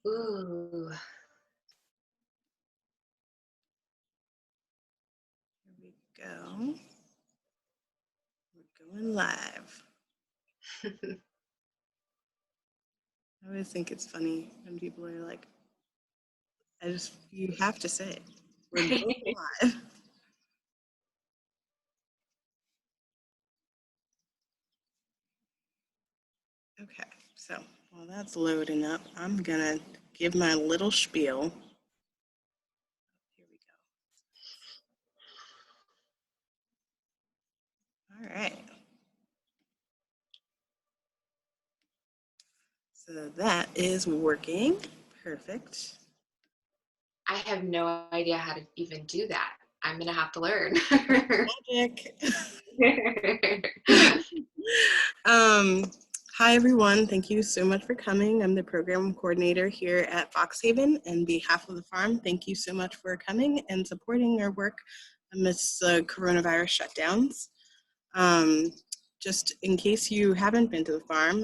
Ooh. Here we go. We're going live. I always think it's funny when people are like, you have to say it. We're going live. Okay, so while that's loading up, I'm gonna give my little spiel. Here we go. All right. So that is working. Perfect. I have no idea how to even do that. I'm going to have to learn. Magic. Hi, everyone. Thank you so much for coming. I'm the program coordinator here at Foxhaven. On behalf of the farm, thank you so much for coming and supporting our work amidst the coronavirus shutdowns. Just in case you haven't been to the farm,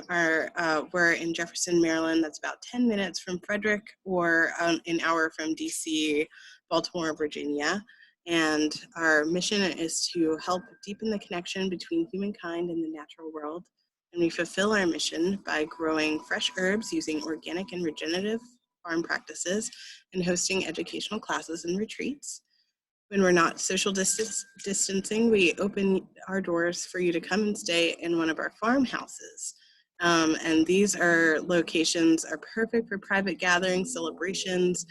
we're in Jefferson, Maryland. That's about 10 minutes from Frederick, or an hour from DC, Baltimore, Virginia. And our mission is to help deepen the connection between humankind and the natural world. And we fulfill our mission by growing fresh herbs using organic and regenerative farm practices and hosting educational classes and retreats. When we're not social distancing, we open our doors for you to come and stay in one of our farmhouses. And these locations are perfect for private gatherings, celebrations,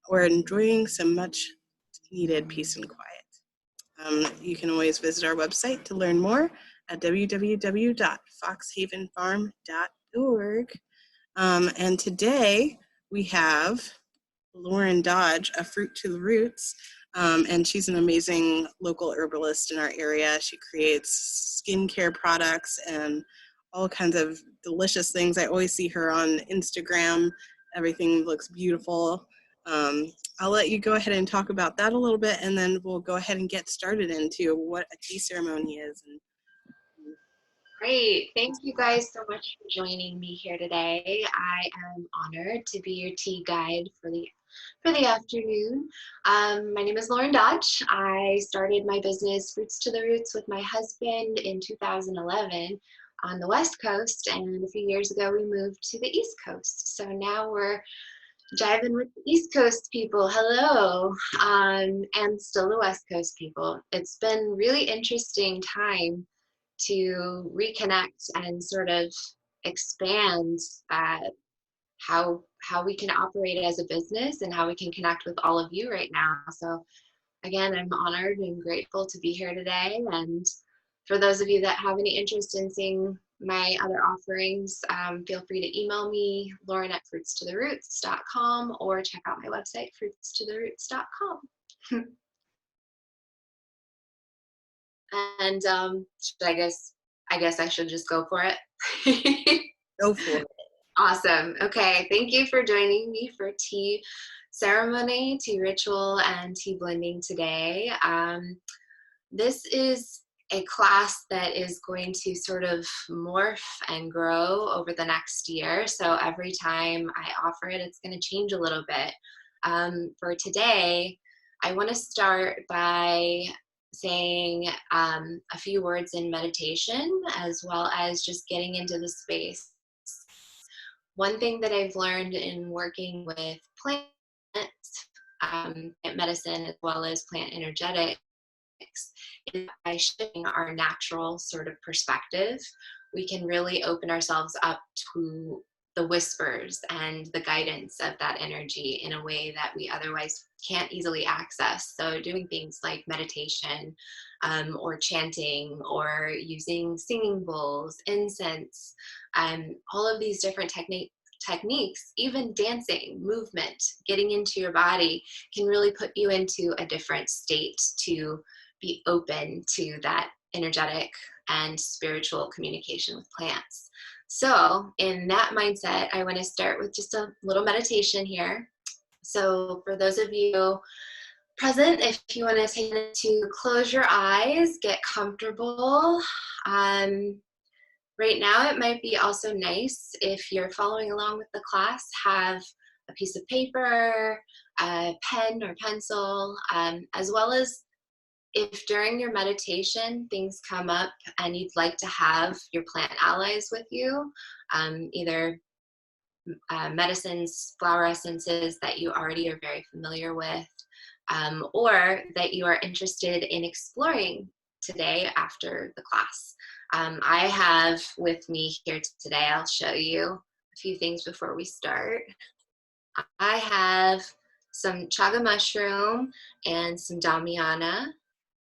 or enjoying some much needed peace and quiet. You can always visit our website to learn more at www.foxhavenfarm.org. And today we have Lauren Dodge, a Fruit to the Roots, and she's an amazing local herbalist in our area. She creates skincare products and all kinds of delicious things. I always see her on Instagram. Everything looks beautiful. I'll let you go ahead and talk about that a little bit, and then we'll go ahead and get started into what a tea ceremony is. Great. Thank you guys so much for joining me here today. I am honored to be your tea guide for the afternoon. My name is Lauren Dodge. I started my business Fruits to the Roots with my husband in 2011 on the West Coast, and a few years ago we moved to the East Coast. So now we're diving with the East Coast people. Hello, and still the West Coast people. It's been really interesting time to reconnect and sort of expand how we can operate as a business and how we can connect with all of you right now. So again, I'm honored and grateful to be here today. And for those of you that have any interest in seeing my other offerings, feel free to email me, lauren@fruitstotheroots.com, or check out my website, fruitstotheroots.com. And I guess I should just go for it. Go for it. Awesome. Okay. Thank you for joining me for tea ceremony, tea ritual, and tea blending today. This is a class that is going to sort of morph and grow over the next year. So every time I offer it, it's going to change a little bit. For today, I want to start by saying a few words in meditation, as well as just getting into the space. One thing that I've learned in working with plants, plant medicine, as well as plant energetics, is by shifting our natural sort of perspective, we can really open ourselves up to the whispers and the guidance of that energy in a way that we otherwise can't easily access. So doing things like meditation, or chanting, or using singing bowls, incense, all of these different techniques, even dancing, movement, getting into your body, can really put you into a different state to be open to that energetic and spiritual communication with plants. So in that mindset, I want to start with just a little meditation here. So for those of you present, if you want to take it to close your eyes, get comfortable. Right now, it might be also nice if you're following along with the class, have a piece of paper, a pen or pencil, as well as if during your meditation things come up and you'd like to have your plant allies with you, either medicines, flower essences that you already are very familiar with, or that you are interested in exploring today after the class. I have with me here today, I'll show you a few things before we start. I have some chaga mushroom and some Damiana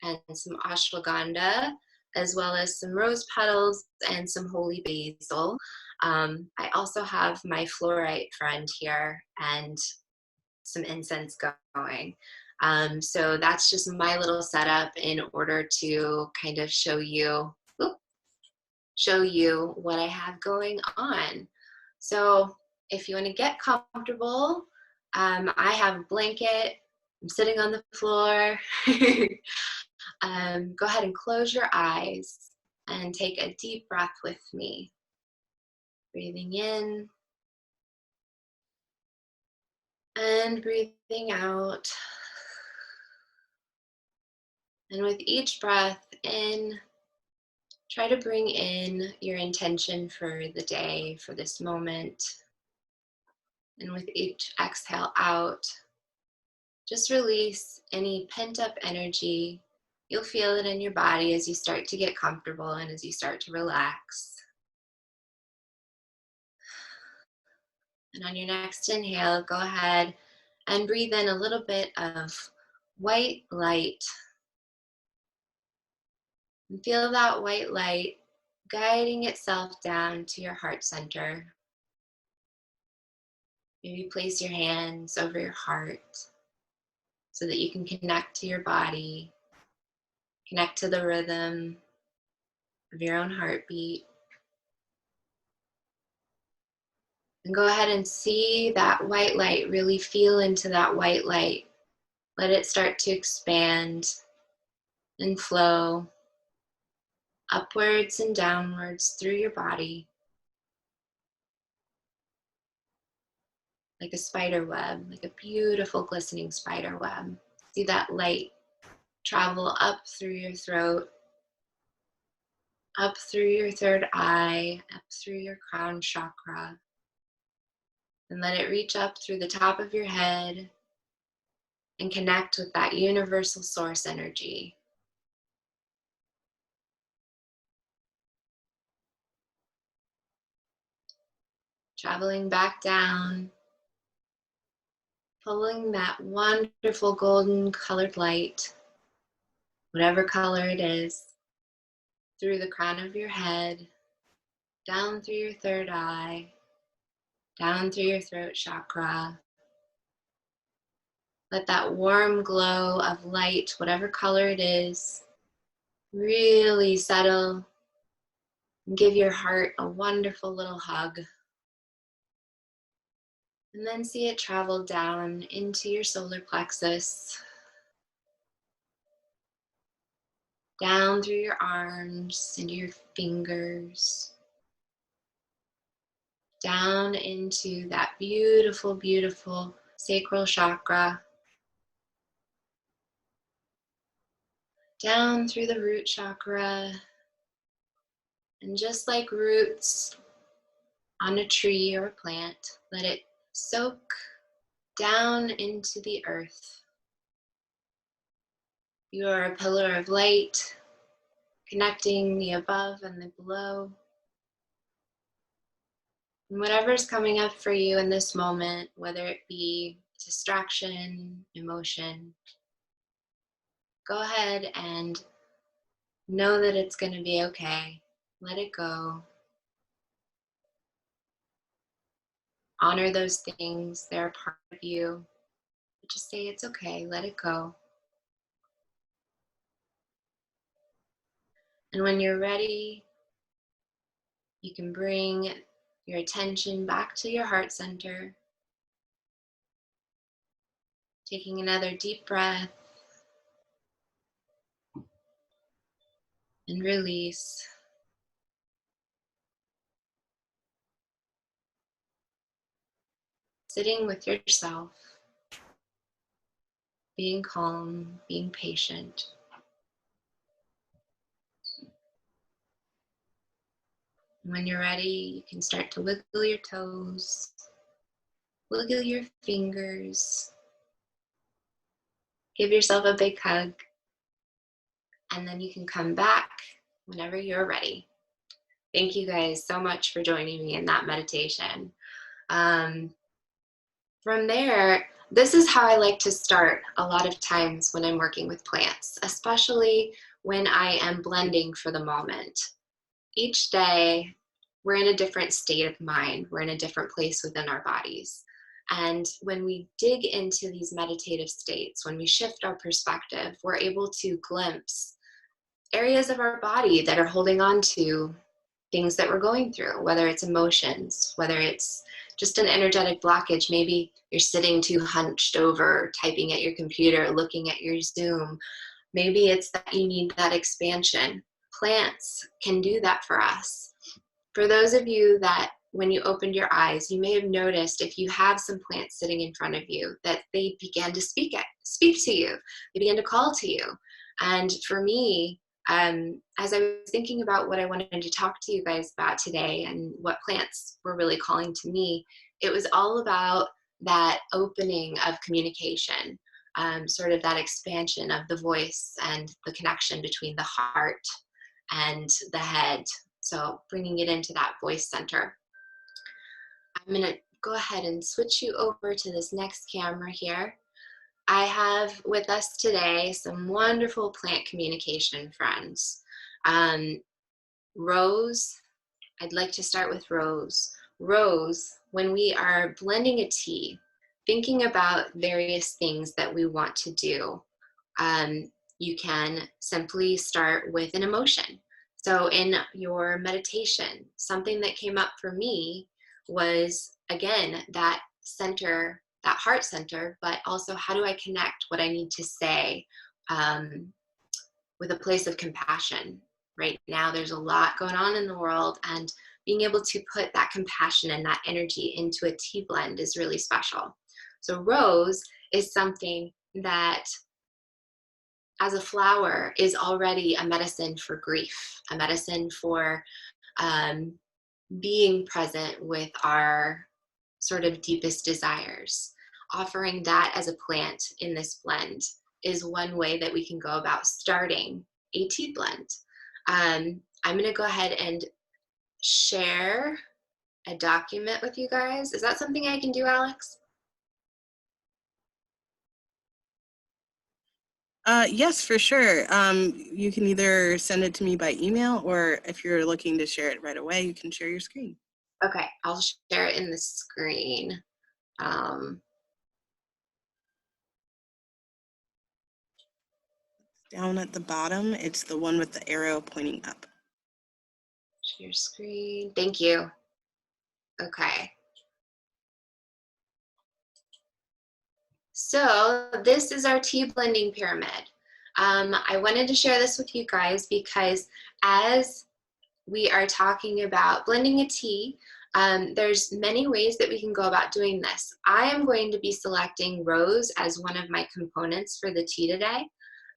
and some ashwagandha, as well as some rose petals and some holy basil. I also have my fluorite friend here and some incense going. So that's just my little setup in order to kind of show you what I have going on. So if you want to get comfortable, I have a blanket. I'm sitting on the floor. Go ahead and close your eyes and take a deep breath with me. Breathing in and breathing out. And with each breath in, try to bring in your intention for the day, for this moment. And with each exhale out, just release any pent up energy. You'll feel it in your body as you start to get comfortable and as you start to relax. And on your next inhale, go ahead and breathe in a little bit of white light. And feel that white light guiding itself down to your heart center. Maybe place your hands over your heart so that you can connect to your body, connect to the rhythm of your own heartbeat. And go ahead and see that white light, really feel into that white light. Let it start to expand and flow upwards and downwards through your body like a spider web, like a beautiful glistening spider web. See that light travel up through your throat, up through your third eye, up through your crown chakra, and let it reach up through the top of your head and connect with that universal source energy. Traveling back down, pulling that wonderful golden colored light, whatever color it is, through the crown of your head, down through your third eye, down through your throat chakra. Let that warm glow of light, whatever color it is, really settle and give your heart a wonderful little hug. And then see it travel down into your solar plexus, down through your arms, into your fingers, down into that beautiful, beautiful sacral chakra, down through the root chakra, and just like roots on a tree or a plant, let it soak down into the earth. You are a pillar of light, connecting the above and the below. And whatever's coming up for you in this moment, whether it be distraction, emotion, go ahead and know that it's going to be okay. Let it go. Honor those things, they're a part of you. But just say it's okay, let it go. And when you're ready, you can bring your attention back to your heart center. Taking another deep breath and release. sitting with yourself, being calm, being patient. When you're ready, you can start to wiggle your toes, wiggle your fingers, give yourself a big hug, and then you can come back whenever you're ready. Thank you guys so much for joining me in that meditation. From there, this is how I like to start a lot of times when I'm working with plants, especially when I am blending for the moment. Each day, we're in a different state of mind. We're in a different place within our bodies. And when we dig into these meditative states, when we shift our perspective, we're able to glimpse areas of our body that are holding on to things that we're going through, whether it's emotions, whether it's just an energetic blockage. Maybe you're sitting too hunched over, typing at your computer, looking at your Zoom. Maybe it's that you need that expansion. Plants can do that for us. For those of you that when you opened your eyes, you may have noticed if you have some plants sitting in front of you that they began to speak to you. They began to call to you. And for me, as I was thinking about what I wanted to talk to you guys about today and what plants were really calling to me, it was all about that opening of communication, sort of that expansion of the voice and the connection between the heart and the head. So bringing it into that voice center. I'm going to go ahead and switch you over to this next camera here. I have with us today some wonderful plant communication friends. Rose, I'd like to start with Rose. Rose, when we are blending a tea, thinking about various things that we want to do, you can simply start with an emotion. So in your meditation, something that came up for me was, again, that center, that heart center, but also how do I connect what I need to say with a place of compassion. Right now, there's a lot going on in the world, and being able to put that compassion and that energy into a tea blend is really special. So rose is something that, as a flower, is already a medicine for grief, a medicine for being present with our sort of deepest desires. Offering that as a plant in this blend is one way that we can go about starting a tea blend. I'm going to go ahead and share a document with you guys. Is that something I can do, Alex? Yes, for sure. You can either send it to me by email, or if you're looking to share it right away, you can share your screen. Okay, I'll share it in the screen. Down at the bottom, it's the one with the arrow pointing up. Share screen. Thank you. Okay. So this is our tea blending pyramid. I wanted to share this with you guys because as we are talking about blending a tea, there's many ways that we can go about doing this. I am going to be selecting rose as one of my components for the tea today.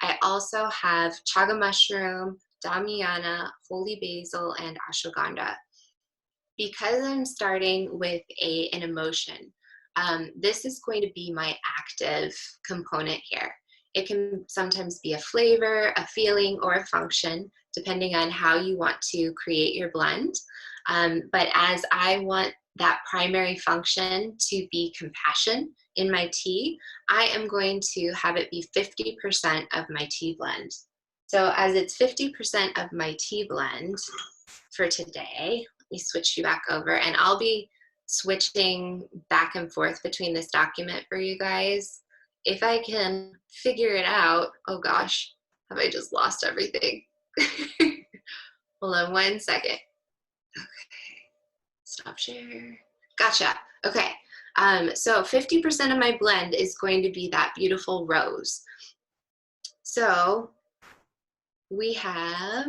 I also have chaga mushroom, Damiana, holy basil, and ashwagandha. Because I'm starting with an emotion, this is going to be my active component here. It can sometimes be a flavor, a feeling, or a function, depending on how you want to create your blend. But as I want that primary function to be compassion in my tea, I am going to have it be 50% of my tea blend. So as it's 50% of my tea blend for today, let me switch you back over, and I'll be switching back and forth between this document for you guys. If I can figure it out, oh gosh, have I just lost everything? Hold on 1 second. Okay, stop share. Gotcha. Okay, so 50% of my blend is going to be that beautiful rose. So we have,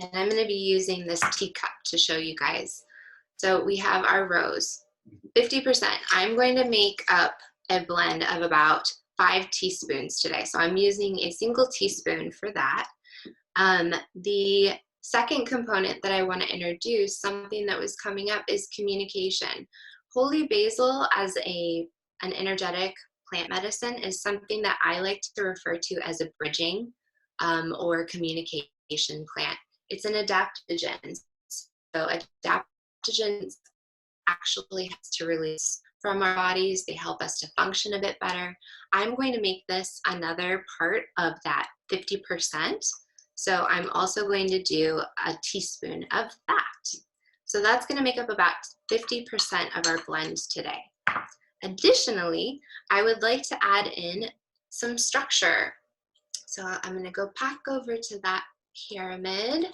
and I'm going to be using this teacup to show you guys. So we have our rose. 50%. I'm going to make up a blend of about 5 teaspoons today. So I'm using a single teaspoon for that. The second component that I want to introduce, something that was coming up, is communication. Holy basil as an energetic plant medicine is something that I like to refer to as a bridging or communication plant. It's an adaptogen. So adaptogens actually has to release from our bodies. They help us to function a bit better. I'm going to make this another part of that 50%. So I'm also going to do a teaspoon of that. So that's going to make up about 50% of our blend today. Additionally, I would like to add in some structure. So I'm going to go back over to that pyramid.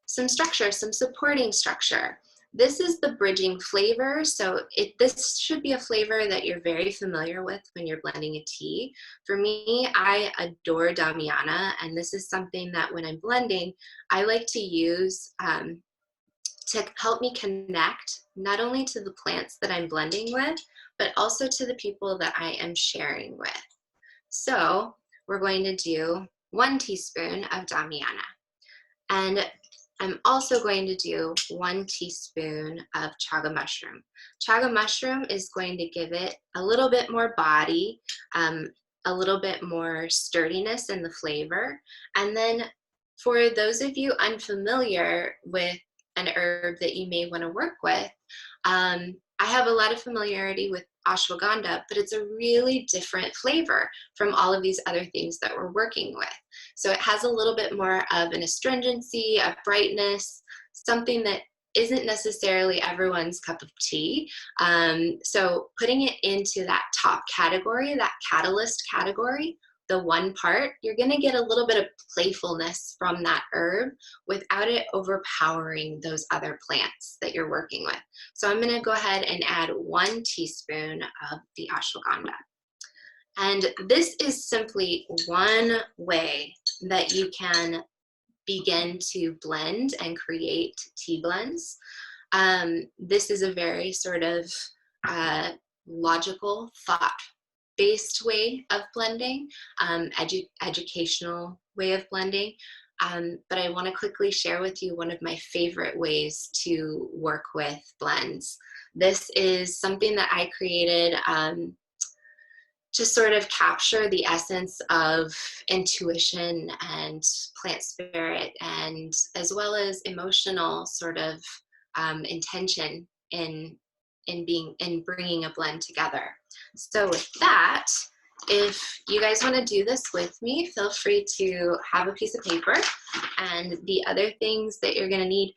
Some structure, some supporting structure. This is the bridging flavor. So this should be a flavor that you're very familiar with when you're blending a tea. For me, I adore Damiana, and this is something that when I'm blending, I like to use to help me connect not only to the plants that I'm blending with, but also to the people that I am sharing with. So we're going to do 1 teaspoon of Damiana. And I'm also going to do 1 teaspoon of chaga mushroom. Chaga mushroom is going to give it a little bit more body, a little bit more sturdiness in the flavor. And then for those of you unfamiliar with an herb that you may want to work with, I have a lot of familiarity with ashwagandha, but it's a really different flavor from all of these other things that we're working with. So it has a little bit more of an astringency, a brightness, something that isn't necessarily everyone's cup of tea. So putting it into that top category, that catalyst category, the 1 part, you're going to get a little bit of playfulness from that herb without it overpowering those other plants that you're working with. So I'm going to go ahead and add 1 teaspoon of the ashwagandha. And this is simply one way that you can begin to blend and create tea blends. This is a very sort of logical, thought-based way of blending, educational way of blending. But I want to quickly share with you one of my favorite ways to work with blends. This is something that I created to sort of capture the essence of intuition and plant spirit, and as well as emotional sort of intention in bringing a blend together. So with that, if you guys want to do this with me, feel free to have a piece of paper, and the other things that you're going to need,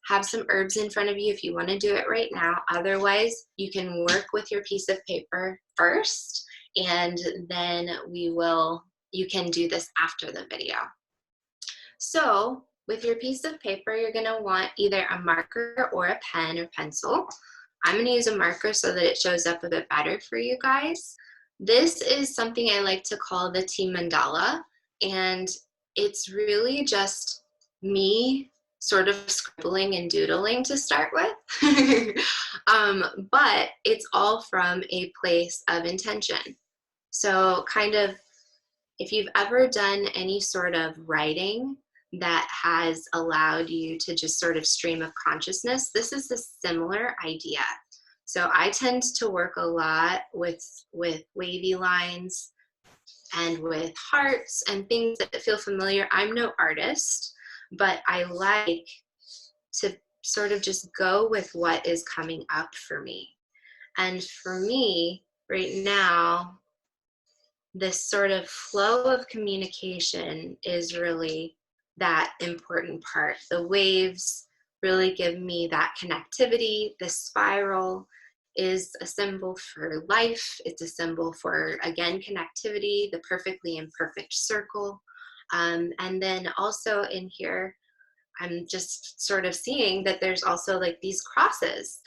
have some herbs in front of you if you want to do it right now. Otherwise, you can work with your piece of paper first, and then you can do this after the video. So with your piece of paper, you're going to want either a marker or a pen or pencil. I'm going to use a marker so that it shows up a bit better for you guys. This is something I like to call the Team Mandala, and it's really just me sort of scribbling and doodling to start with. But it's all from a place of intention. So kind of, if you've ever done any sort of writing that has allowed you to just sort of stream of consciousness, this is a similar idea. So I tend to work a lot with wavy lines and with hearts and things that feel familiar. I'm no artist, but I like to sort of just go with what is coming up for me. And for me, right now, this sort of flow of communication is really that important part. The waves really give me that connectivity. The spiral is a symbol for life. It's a symbol for, again, connectivity, the perfectly imperfect circle. And then also in here, I'm just sort of seeing that there's also like these crosses,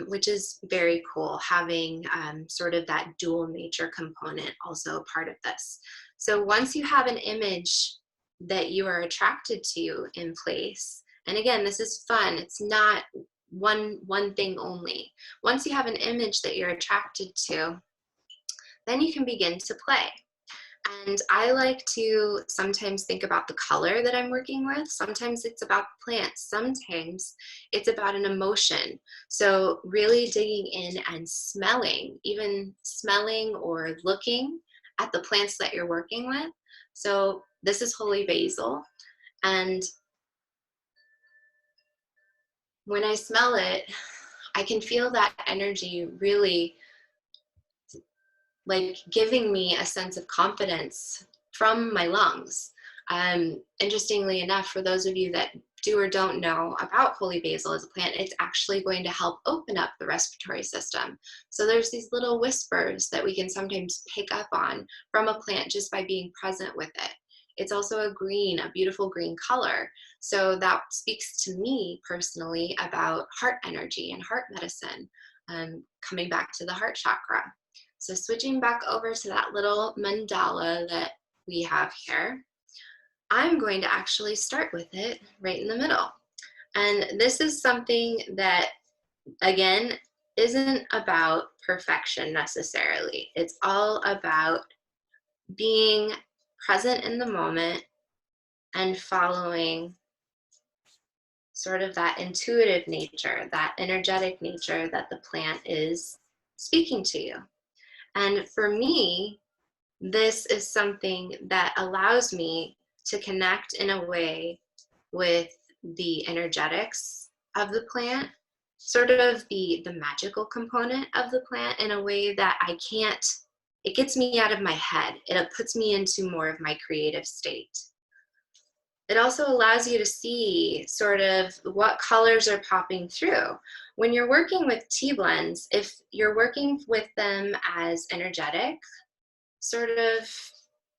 which is very cool, having sort of that dual nature component also a part of this. So once you have an image that you are attracted to in place, and again, this is fun. It's not one thing only. Once you have an image that you're attracted to, then you can begin to play. And I like to sometimes think about the color that I'm working with. Sometimes it's about the plants. Sometimes it's about an emotion. So really digging in and smelling, even smelling or looking at the plants that you're working with. So this is holy basil. And when I smell it, I can feel that energy really like giving me a sense of confidence from my lungs. Interestingly enough, for those of you that do or don't know about holy basil as a plant, it's actually going to help open up the respiratory system. So there's these little whispers that we can sometimes pick up on from a plant just by being present with it. It's also a green, a beautiful green color. So that speaks to me personally about heart energy and heart medicine, coming back to the heart chakra. So switching back over to that little mandala that we have here, I'm going to actually start with it right in the middle. And this is something that, again, isn't about perfection necessarily. It's all about being present in the moment and following sort of that intuitive nature, that energetic nature that the plant is speaking to you. And for me, this is something that allows me to connect in a way with the energetics of the plant, sort of the magical component of the plant in a way that I can't, it gets me out of my head. It puts me into more of my creative state. It also allows you to see sort of what colors are popping through. When you're working with tea blends, if you're working with them as energetic sort of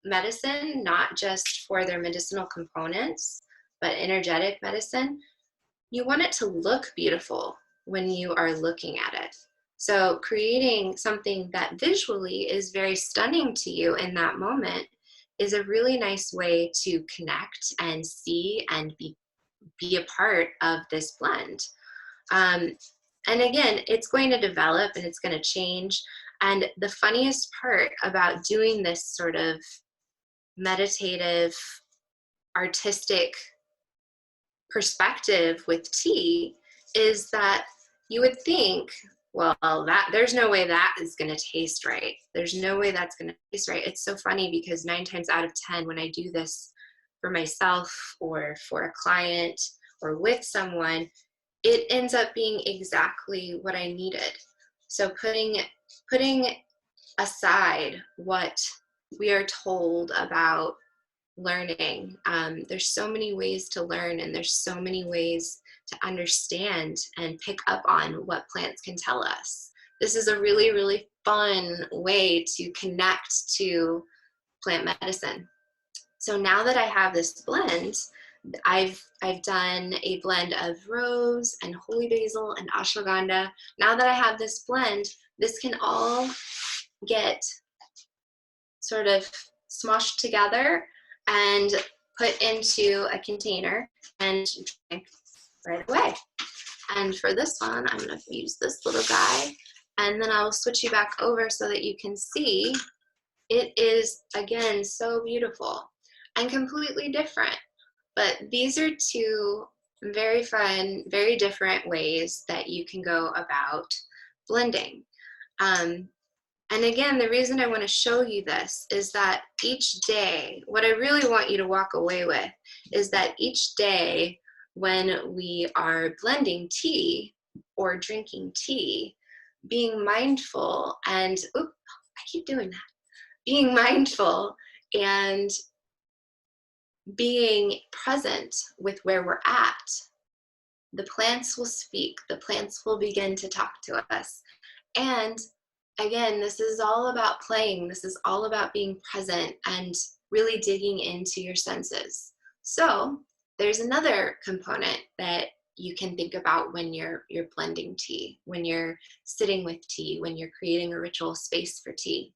medicine, not just for their medicinal components, but energetic medicine, you want it to look beautiful when you are looking at it. So creating something that visually is very stunning to you in that moment is a really nice way to connect and see and be a part of this blend. And again, it's going to develop and it's going to change. And the funniest part about doing this sort of meditative, artistic perspective with tea is that you would think, well, that there's no way that is going to taste right. There's no way that's going to taste right. It's so funny because 9 times out of 10, when I do this for myself or for a client or with someone, it ends up being exactly what I needed. So putting aside what we are told about learning, there's so many ways to learn and there's so many ways to understand and pick up on what plants can tell us. This is a really, really fun way to connect to plant medicine. So now that I have this blend, I've done a blend of rose and holy basil and ashwagandha. Now that I have this blend, this can all get sort of smushed together and put into a container and drink right away. And for this one, I'm going to use this little guy, and then I'll switch you back over so that you can see it is, again, so beautiful and completely different. But these are two very fun, very different ways that you can go about blending. And again, the reason I want to show you this is that each day, what I really want you to walk away with is that each day when we are blending tea or drinking tea, being mindful and, oop, I keep doing that, being mindful and being present with where we're at, the plants will speak, the plants will begin to talk to us. And again, this is all about playing. This is all about being present and really digging into your senses. So there's another component that you can think about when you're blending tea, when you're sitting with tea, when you're creating a ritual space for tea.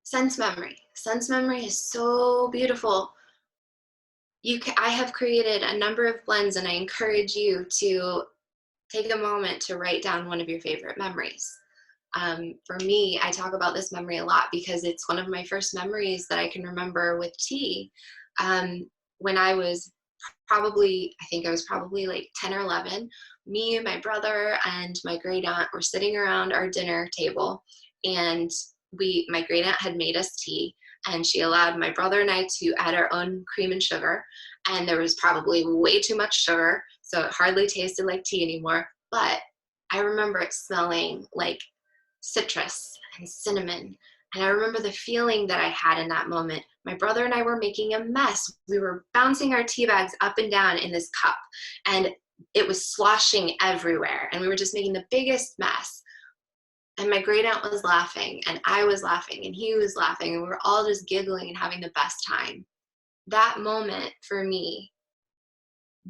Sense memory. Sense memory is so beautiful. I have created a number of blends, and I encourage you to take a moment to write down one of your favorite memories. For me, I talk about this memory a lot because it's one of my first memories that I can remember with tea. When I was I think I was probably like 10 or 11, me and my brother and my great aunt were sitting around our dinner table, and my great aunt had made us tea, and she allowed my brother and I to add our own cream and sugar, and there was probably way too much sugar, so it hardly tasted like tea anymore. But I remember it smelling like citrus and cinnamon. And I remember the feeling that I had in that moment. My brother and I were making a mess. We were bouncing our tea bags up and down in this cup, and it was sloshing everywhere. And we were just making the biggest mess. And my great aunt was laughing, and I was laughing, and he was laughing, and we were all just giggling and having the best time. That moment for me,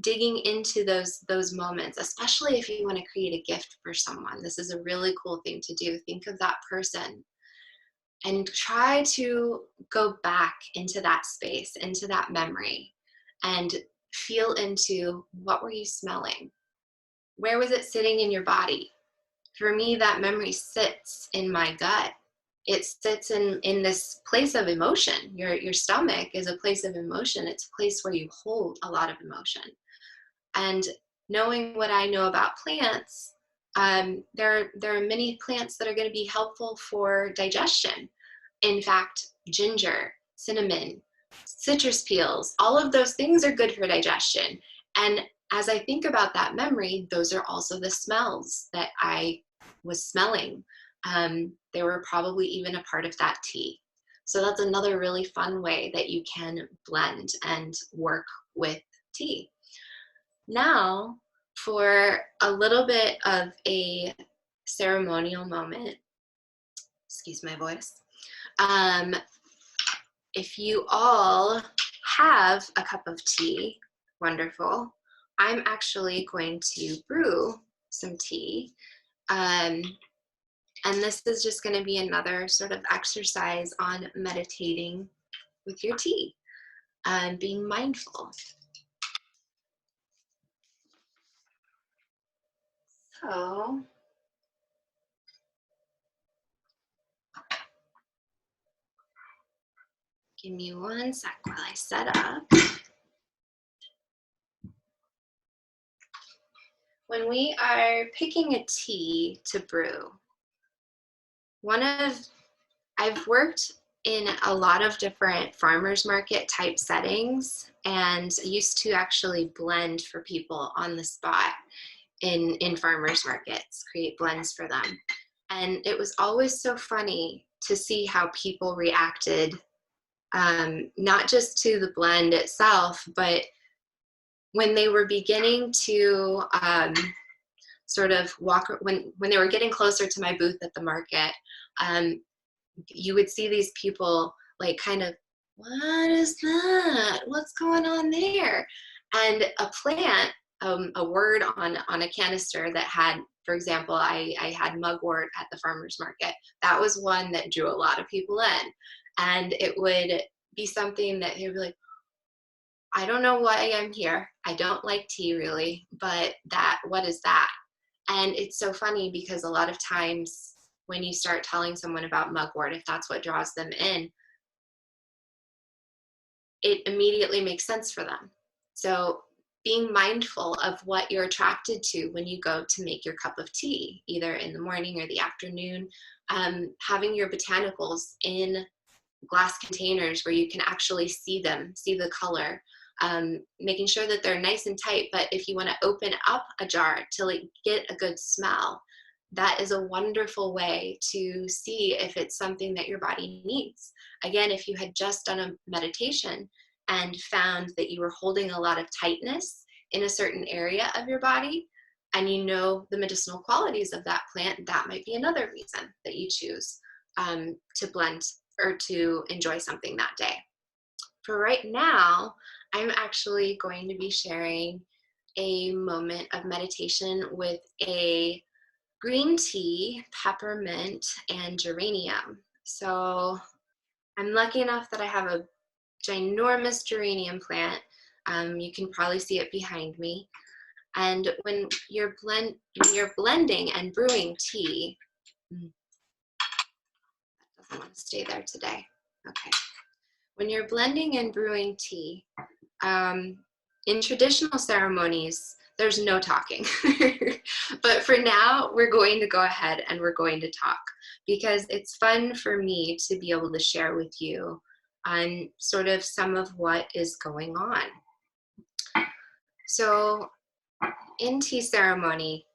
digging into those moments, especially if you want to create a gift for someone, this is a really cool thing to do. Think of that person and try to go back into that space, into that memory, and feel into, what were you smelling? Where was it sitting in your body? For me, that memory sits in my gut. It sits in this place of emotion. Your stomach is a place of emotion. It's a place where you hold a lot of emotion. And knowing what I know about plants, there are many plants that are going to be helpful for digestion. In fact, ginger, cinnamon, citrus peels, all of those things are good for digestion. And as I think about that memory, those are also the smells that I was smelling. They were probably even a part of that tea. So that's another really fun way that you can blend and work with tea. Now, for a little bit of a ceremonial moment, excuse my voice. Um, if you all have a cup of tea, wonderful. I'm actually going to brew some tea. And this is just going to be another sort of exercise on meditating with your tea and being mindful. So, give me one sec while I set up. When we are picking a tea to brew, I've worked in a lot of different farmers market type settings, and used to actually blend for people on the spot in farmers markets, create blends for them. And it was always so funny to see how people reacted, not just to the blend itself, but when they were beginning to sort of walk, when they were getting closer to my booth at the market, you would see these people like kind of, what is that? What's going on there? And a plant, a word on a canister that had, for example, I had mugwort at the farmer's market. That was one that drew a lot of people in. And it would be something that they'd be like, I don't know why I'm here. I don't like tea really, but what is that? And it's so funny because a lot of times when you start telling someone about mugwort, if that's what draws them in, it immediately makes sense for them. So being mindful of what you're attracted to when you go to make your cup of tea, either in the morning or the afternoon, having your botanicals in glass containers where you can actually see them, see the color, making sure that they're nice and tight. But if you want to open up a jar to like get a good smell, that is a wonderful way to see if it's something that your body needs. Again, if you had just done a meditation and found that you were holding a lot of tightness in a certain area of your body, and you know the medicinal qualities of that plant, that might be another reason that you choose to blend or to enjoy something that day. For right now, I'm actually going to be sharing a moment of meditation with a green tea, peppermint, and geranium. So I'm lucky enough that I have a ginormous geranium plant. You can probably see it behind me. And when you're blending and brewing tea, that doesn't want to stay there today. Okay. When you're blending and brewing tea, in traditional ceremonies, there's no talking. But for now, we're going to go ahead and we're going to talk, because it's fun for me to be able to share with you on sort of some of what is going on. So in tea ceremony,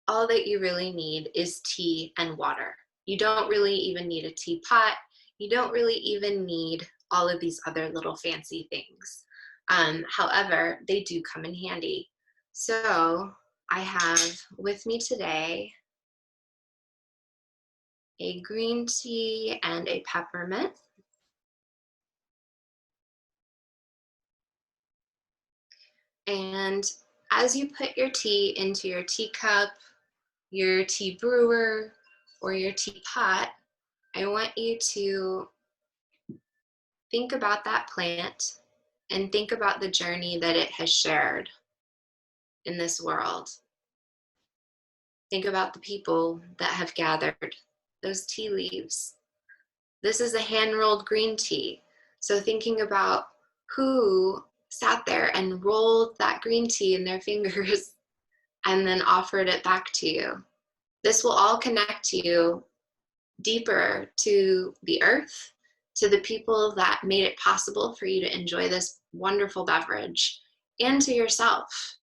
all that you really need is tea and water. You don't really even need a teapot. You don't really even need all of these other little fancy things. However, they do come in handy. So I have with me today a green tea and a peppermint. And as you put your tea into your teacup, your tea brewer, or your teapot, I want you to think about that plant and think about the journey that it has shared in this world. Think about the people that have gathered those tea leaves. This is a hand-rolled green tea. So thinking about who sat there and rolled that green tea in their fingers and then offered it back to you. This will all connect you deeper to the earth, to the people that made it possible for you to enjoy this wonderful beverage, and to yourself.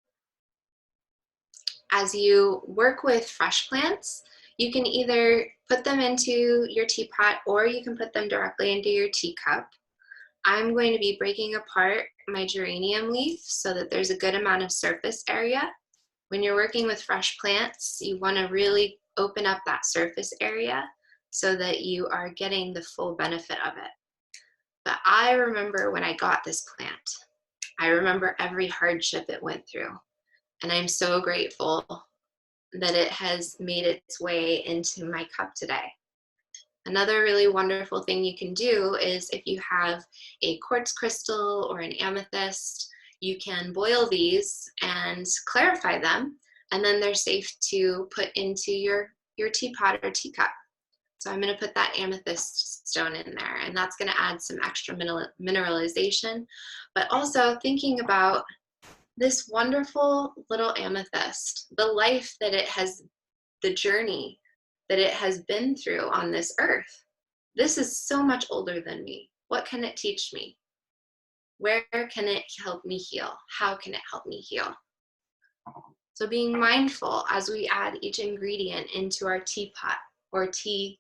As you work with fresh plants, you can either put them into your teapot or you can put them directly into your teacup. I'm going to be breaking apart my geranium leaf so that there's a good amount of surface area. When you're working with fresh plants, you want to really open up that surface area so that you are getting the full benefit of it. But I remember when I got this plant, I remember every hardship it went through. And I'm so grateful that it has made its way into my cup today. Another really wonderful thing you can do is if you have a quartz crystal or an amethyst, you can boil these and clarify them, and then they're safe to put into your teapot or teacup. So I'm going to put that amethyst stone in there, and that's going to add some extra mineralization, but also thinking about this wonderful little amethyst, the life that it has, the journey that it has been through on this earth. This is so much older than me. What can it teach me? Where can it help me heal? How can it help me heal? So being mindful as we add each ingredient into our teapot or tea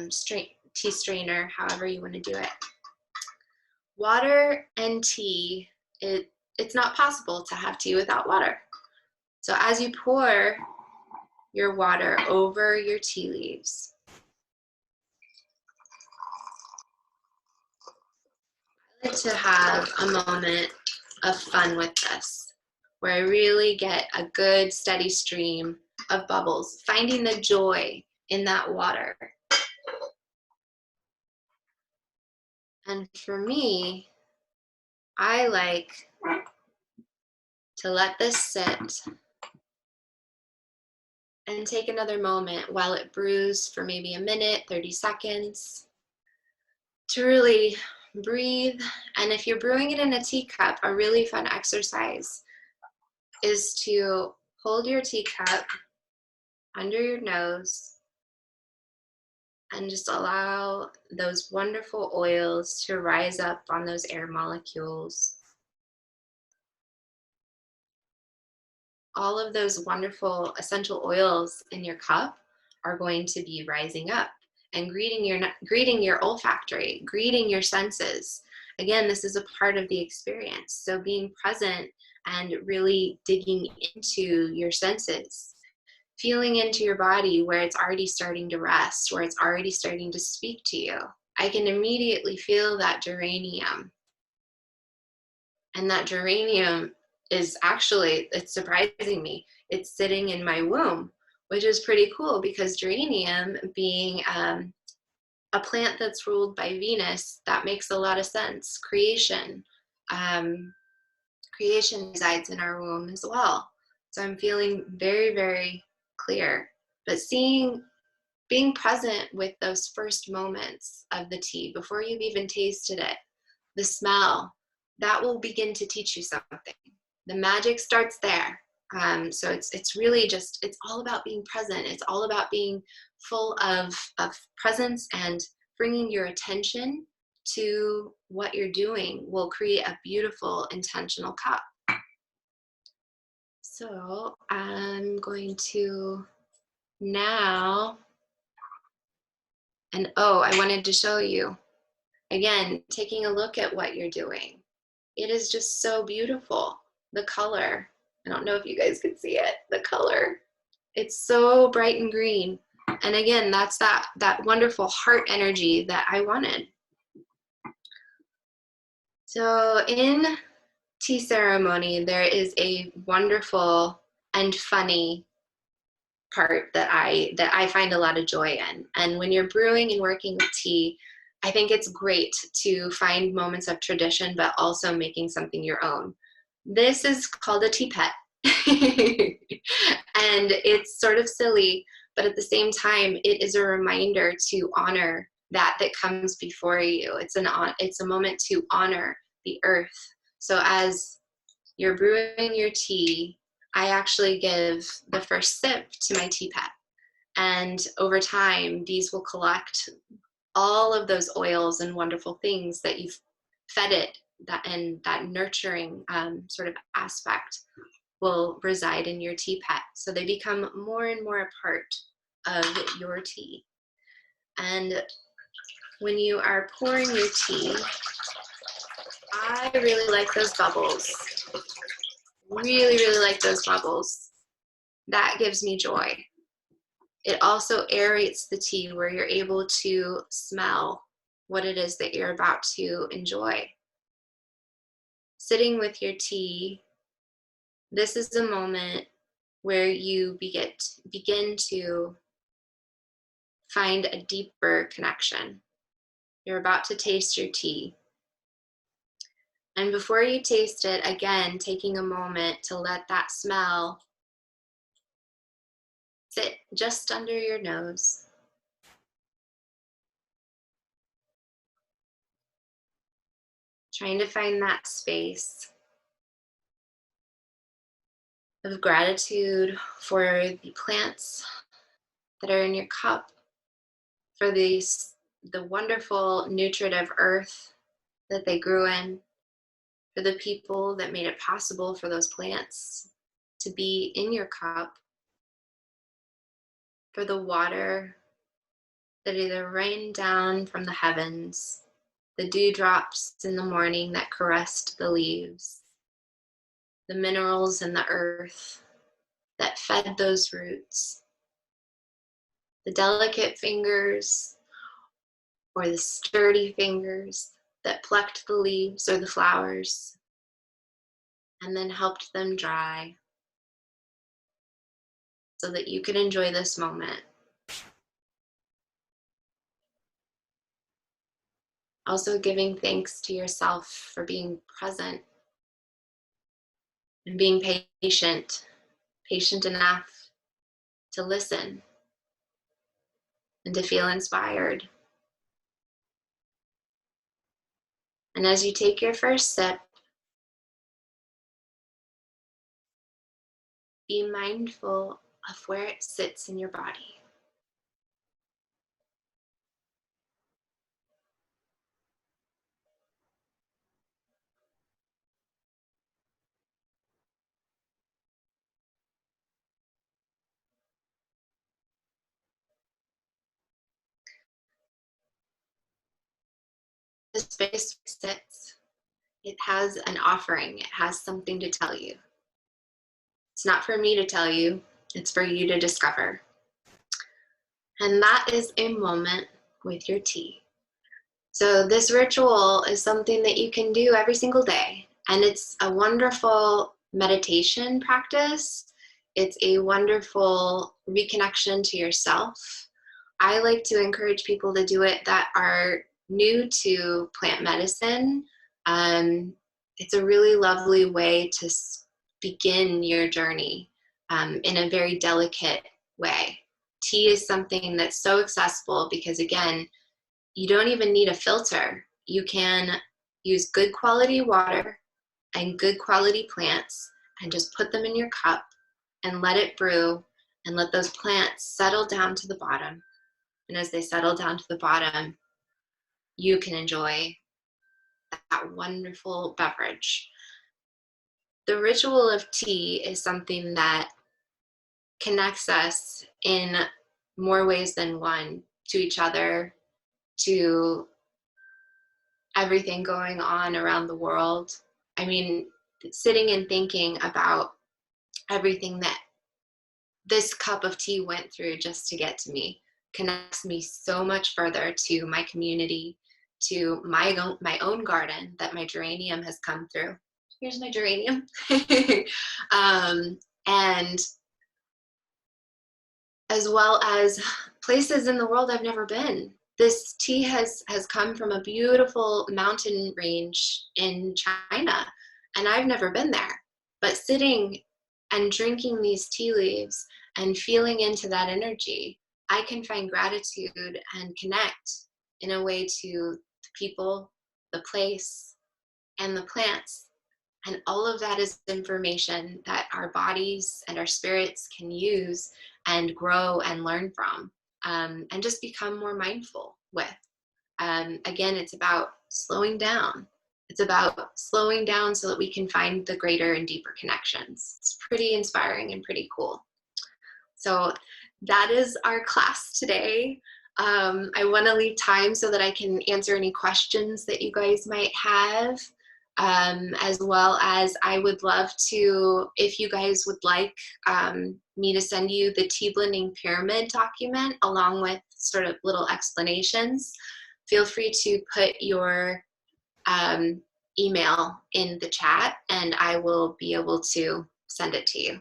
strainer, however you want to do it. Water and tea, it's not possible to have tea without water. So as you pour your water over your tea leaves, I like to have a moment of fun with this, where I really get a good steady stream of bubbles, finding the joy in that water. And for me, I like to let this sit and take another moment while it brews for maybe a minute, 30 seconds, to really breathe. And if you're brewing it in a teacup, a really fun exercise is to hold your teacup under your nose and just allow those wonderful oils to rise up on those air molecules. All of those wonderful essential oils in your cup are going to be rising up and greeting your olfactory, greeting your senses. Again, this is a part of the experience. So being present and really digging into your senses, feeling into your body where it's already starting to rest, where it's already starting to speak to you. I can immediately feel that geranium. And that geranium is actually, it's surprising me, it's sitting in my womb, which is pretty cool because geranium being a plant that's ruled by Venus, that makes a lot of sense. Creation, creation resides in our womb as well. So I'm feeling very, very clear. But being present with those first moments of the tea before you've even tasted it, the smell, that will begin to teach you something. The magic starts there. So it's really just, it's all about being present. It's all about being full of presence, and bringing your attention to what you're doing will create a beautiful intentional cup. So I'm going to now, and oh, I wanted to show you, again, taking a look at what you're doing. It is just so beautiful. The color, I don't know if you guys can see it, the color. It's so bright and green. And again, that's that wonderful heart energy that I wanted. So in tea ceremony, there is a wonderful and funny part that I find a lot of joy in. And when you're brewing and working with tea, I think it's great to find moments of tradition, but also making something your own. This is called a teapot. And it's sort of silly, but at the same time, it is a reminder to honor that comes before you. It's a moment to honor the earth. So as you're brewing your tea, I actually give the first sip to my teapot. And over time, these will collect all of those oils and wonderful things that you've fed it, and that nurturing sort of aspect will reside in your teapot. So they become more and more a part of your tea. And when you are pouring your tea, I really like those bubbles. Really, really like those bubbles. That gives me joy. It also aerates the tea, where you're able to smell what it is that you're about to enjoy. Sitting with your tea, this is a moment where you begin to find a deeper connection. You're about to taste your tea. And before you taste it, again, taking a moment to let that smell sit just under your nose. Trying to find that space of gratitude for the plants that are in your cup, for the wonderful nutritive earth that they grew in, for the people that made it possible for those plants to be in your cup, for the water that either rained down from the heavens, the dewdrops in the morning that caressed the leaves, the minerals in the earth that fed those roots, the delicate fingers or the sturdy fingers that plucked the leaves or the flowers and then helped them dry so that you could enjoy this moment. Also giving thanks to yourself for being present and being patient enough to listen and to feel inspired. And as you take your first sip, be mindful of where it sits in your body. The space sits. It has an offering. It has something to tell you. It's not for me to tell you. It's for you to discover. And that is a moment with your tea. So this ritual is something that you can do every single day. And it's a wonderful meditation practice. It's a wonderful reconnection to yourself. I like to encourage people to do it that are new to plant medicine, it's a really lovely way to begin your journey in a very delicate way. Tea is something that's so accessible because, again, you don't even need a filter. You can use good quality water and good quality plants and just put them in your cup and let it brew and let those plants settle down to the bottom. And as they settle down to the bottom, you can enjoy that wonderful beverage. The ritual of tea is something that connects us in more ways than one to each other, to everything going on around the world. I mean, sitting and thinking about everything that this cup of tea went through just to get to me connects me so much further to my community, to my own garden that my geranium has come through. Here's my geranium. And as well as places in the world I've never been. This tea has come from a beautiful mountain range in China, and I've never been there. But sitting and drinking these tea leaves and feeling into that energy, I can find gratitude and connect in a way to the people, the place, and the plants. And all of that is information that our bodies and our spirits can use and grow and learn from, and just become more mindful with. Again, it's about slowing down. It's about slowing down so that we can find the greater and deeper connections. It's pretty inspiring and pretty cool. So that is our class today. I want to leave time so that I can answer any questions that you guys might have. As well as I would love to, if you guys would like me to send you the tea blending pyramid document along with sort of little explanations, feel free to put your email in the chat and I will be able to send it to you.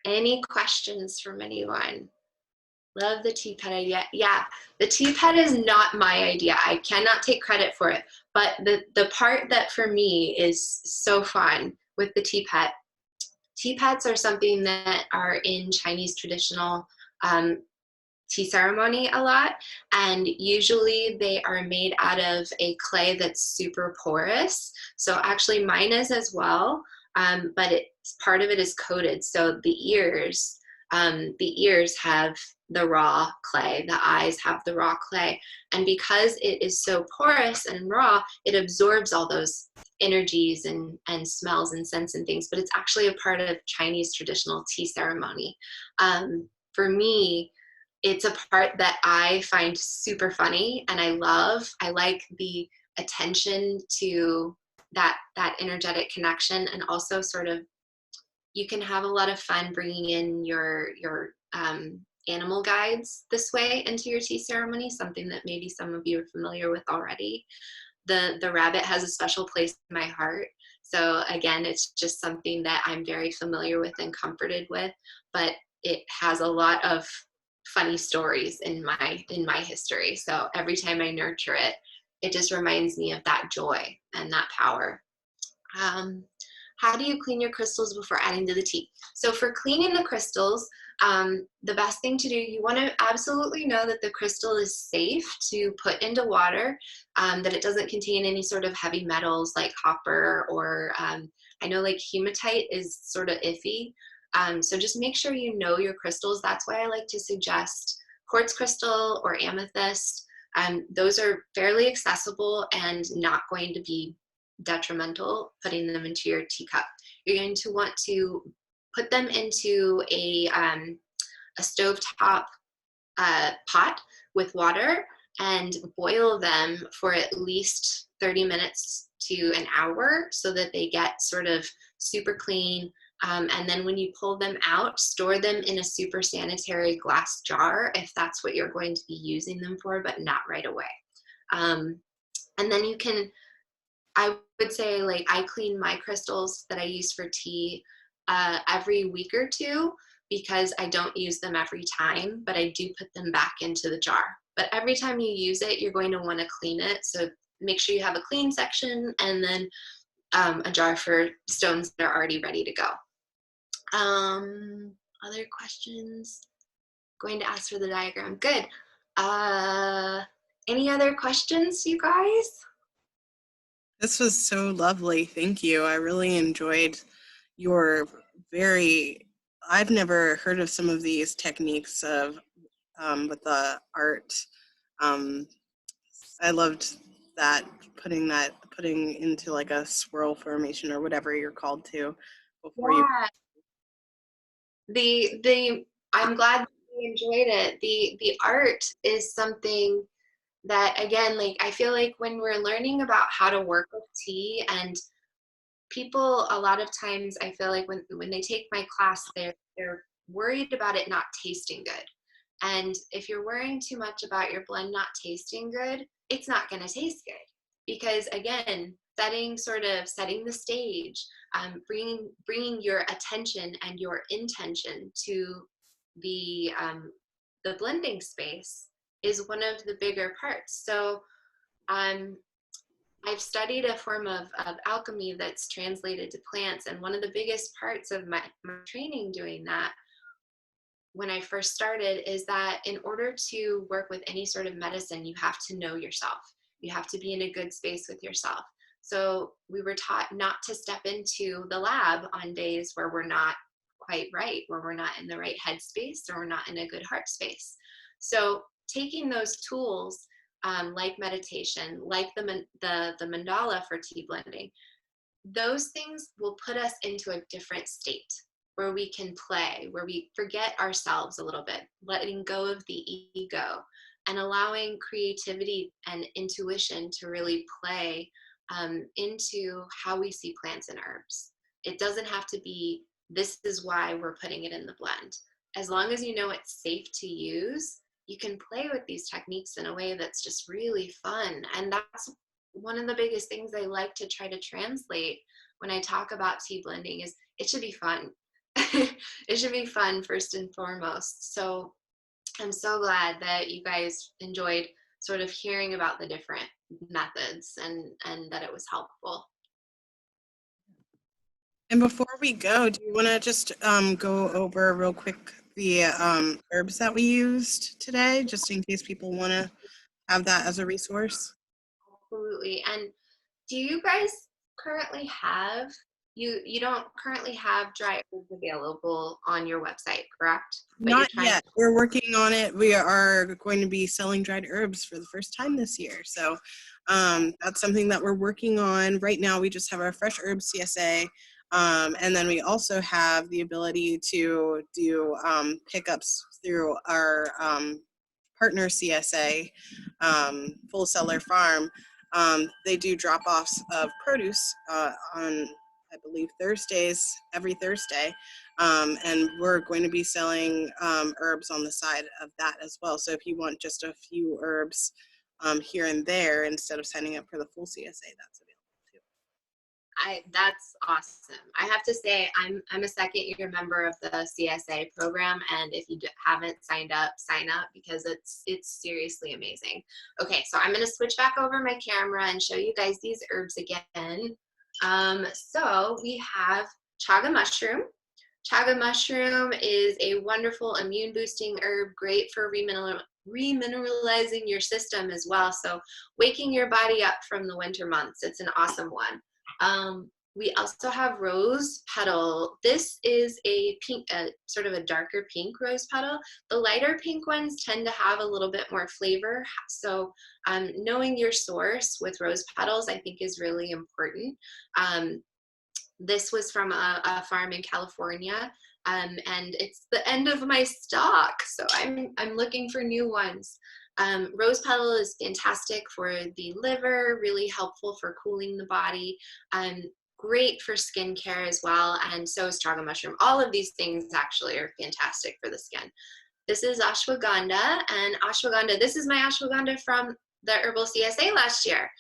Any questions from anyone? Love the tea pet idea. Yeah, the tea pet is not my idea. I cannot take credit for it. But the part that for me is so fun with the tea pets are something that are in Chinese traditional tea ceremony a lot. And usually they are made out of a clay that's super porous. So actually mine is as well, but part of it is coated. So the ears have the raw clay, the eyes have the raw clay. And because it is so porous and raw, it absorbs all those energies and smells and scents and things, but it's actually a part of Chinese traditional tea ceremony. For me, it's a part that I find super funny and I love. I like the attention to that energetic connection, and also sort of you can have a lot of fun bringing in your animal guides this way into your tea ceremony, something that maybe some of you are familiar with already. The rabbit has a special place in my heart. So again, it's just something that I'm very familiar with and comforted with, but it has a lot of funny stories in my history. So every time I nurture it, it just reminds me of that joy and that power. How do you clean your crystals before adding to the tea? So for cleaning the crystals, the best thing to do, you want to absolutely know that the crystal is safe to put into water, that it doesn't contain any sort of heavy metals like copper or I know like hematite is sort of iffy. So just make sure you know your crystals. That's why I like to suggest quartz crystal or amethyst. Those are fairly accessible and not going to be detrimental putting them into your teacup. You're going to want to put them into a stovetop pot with water and boil them for at least 30 minutes to an hour so that they get sort of super clean. And then when you pull them out, store them in a super sanitary glass jar if that's what you're going to be using them for, but not right away. And then you can, I would say, like, I clean my crystals that I use for tea every week or two because I don't use them every time, but I do put them back into the jar. But every time you use it, you're going to want to clean it so make sure you have a clean section, and then a jar for stones that are already ready to go. Other questions? Going to ask for the diagram. Good. Any other questions, you guys? This was so lovely. Thank you. I really enjoyed your I've never heard of some of these techniques of with the art. Um, I loved putting into like a swirl formation or whatever you're called to before you. Yeah. I'm glad that you enjoyed it. The art is something that, again, like, I feel like when we're learning about how to work with tea, and people a lot of times, I feel like when they take my class, they're worried about it not tasting good. And if you're worrying too much about your blend not tasting good, it's not going to taste good. Because again, setting the stage, bringing your attention and your intention to the blending space is one of the bigger parts. So I've studied a form of alchemy that's translated to plants, and one of the biggest parts of my training doing that when I first started is that in order to work with any sort of medicine, you have to know yourself. You have to be in a good space with yourself. So we were taught not to step into the lab on days where we're not quite right, where we're not in the right headspace, or we're not in a good heart space. So taking those tools, like meditation, like the mandala for tea blending, those things will put us into a different state where we can play, where we forget ourselves a little bit, letting go of the ego and allowing creativity and intuition to really play into how we see plants and herbs. It doesn't have to be, this is why we're putting it in the blend. As long as you know it's safe to use, you can play with these techniques in a way that's just really fun. And that's one of the biggest things I like to try to translate when I talk about tea blending is it should be fun. It should be fun first and foremost. So I'm so glad that you guys enjoyed sort of hearing about the different methods and that it was helpful. And before we go, do you want to just go over real quick the herbs that we used today, just in case people want to have that as a resource? Absolutely. And do you guys currently have, you don't currently have dry herbs available on your website, correct? But you're Not trying. yet. We're working on it. We are going to be selling dried herbs for the first time this year. So that's something that we're working on. Right now, we just have our fresh herbs CSA. And then we also have the ability to do pickups through our partner CSA, Full Seller Farm. They do drop-offs of produce on, I believe, Thursdays, every Thursday. And we're going to be selling herbs on the side of that as well. So if you want just a few herbs here and there, instead of signing up for the full CSA, that's available too. That's awesome. I have to say, I'm a second year member of the CSA program, and if you haven't signed up, sign up because it's seriously amazing. Okay, so I'm gonna switch back over my camera and show you guys these herbs again. So we have chaga mushroom. Chaga mushroom is a wonderful immune boosting herb, great for remineralizing your system as well. So waking your body up from the winter months, it's an awesome one. We also have rose petal. This is a pink, sort of a darker pink rose petal. The lighter pink ones tend to have a little bit more flavor. So knowing your source with rose petals, I think, is really important. This was from a farm in California, and it's the end of my stock, so I'm looking for new ones. Rose petal is fantastic for the liver, really helpful for cooling the body, great for skincare as well, and so is chaga mushroom. All of these things actually are fantastic for the skin. This is ashwagandha, and ashwagandha, this is my ashwagandha from the Herbal CSA last year.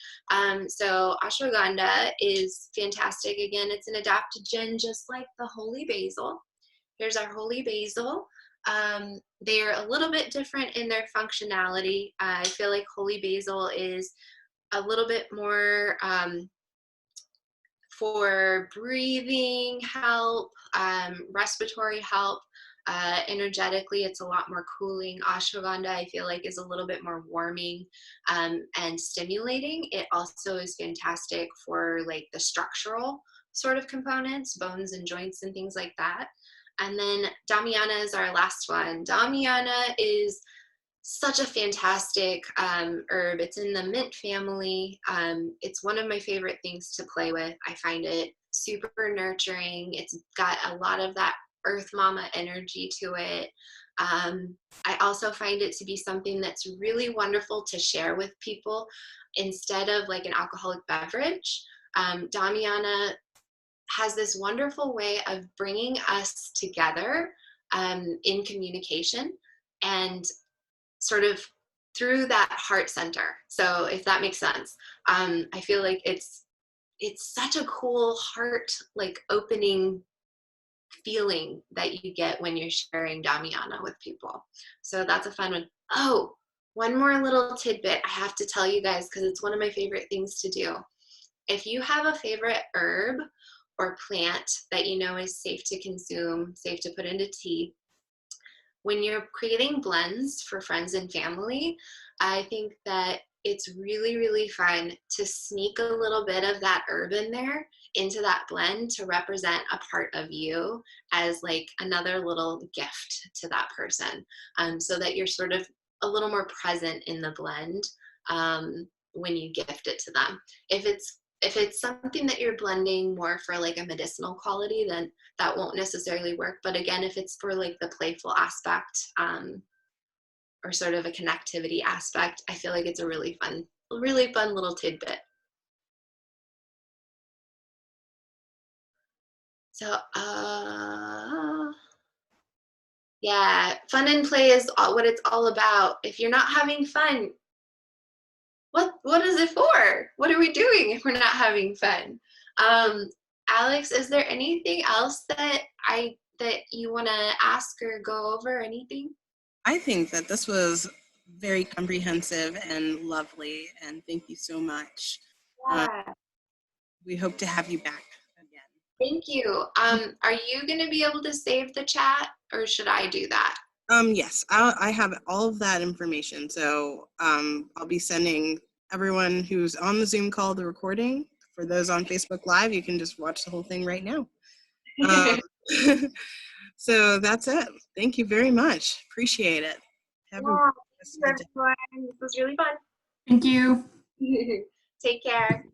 So ashwagandha is fantastic. Again, it's an adaptogen just like the holy basil. Here's our holy basil. They're a little bit different in their functionality. I feel like holy basil is a little bit more for breathing help, respiratory help. Energetically, it's a lot more cooling. Ashwagandha, I feel like, is a little bit more warming and stimulating. It also is fantastic for like the structural sort of components, bones and joints and things like that. And then Damiana is our last one. Damiana is such a fantastic herb. It's in the mint family. It's one of my favorite things to play with. I find it super nurturing. It's got a lot of that earth mama energy to it. I also find it to be something that's really wonderful to share with people instead of like an alcoholic beverage. Damiana has this wonderful way of bringing us together in communication and sort of through that heart center. So if that makes sense, I feel like it's such a cool heart like opening feeling that you get when you're sharing Damiana with people. So that's a fun one. Oh, one more little tidbit I have to tell you guys because it's one of my favorite things to do. If you have a favorite herb or plant that you know is safe to consume, safe to put into tea, when you're creating blends for friends and family, I think that it's really, really fun to sneak a little bit of that herb in there into that blend to represent a part of you as like another little gift to that person, so that you're sort of a little more present in the blend when you gift it to them. If it's something that you're blending more for like a medicinal quality, then that won't necessarily work. But again, if it's for like the playful aspect or sort of a connectivity aspect, I feel like it's a really fun little tidbit. So, yeah, fun and play is what it's all about. If you're not having fun, what is it for? What are we doing if we're not having fun? Alex, is there anything else that you want to ask or go over? Anything? I think that this was very comprehensive and lovely, and thank you so much. Yeah. We hope to have you back again. Thank you. Are you going to be able to save the chat, or should I do that? Yes, I have all of that information. So I'll be sending everyone who's on the Zoom call the recording. For those on Facebook Live, you can just watch the whole thing right now. So that's it. Thank you very much. Appreciate it. Have a This was really fun. Thank you. Take care.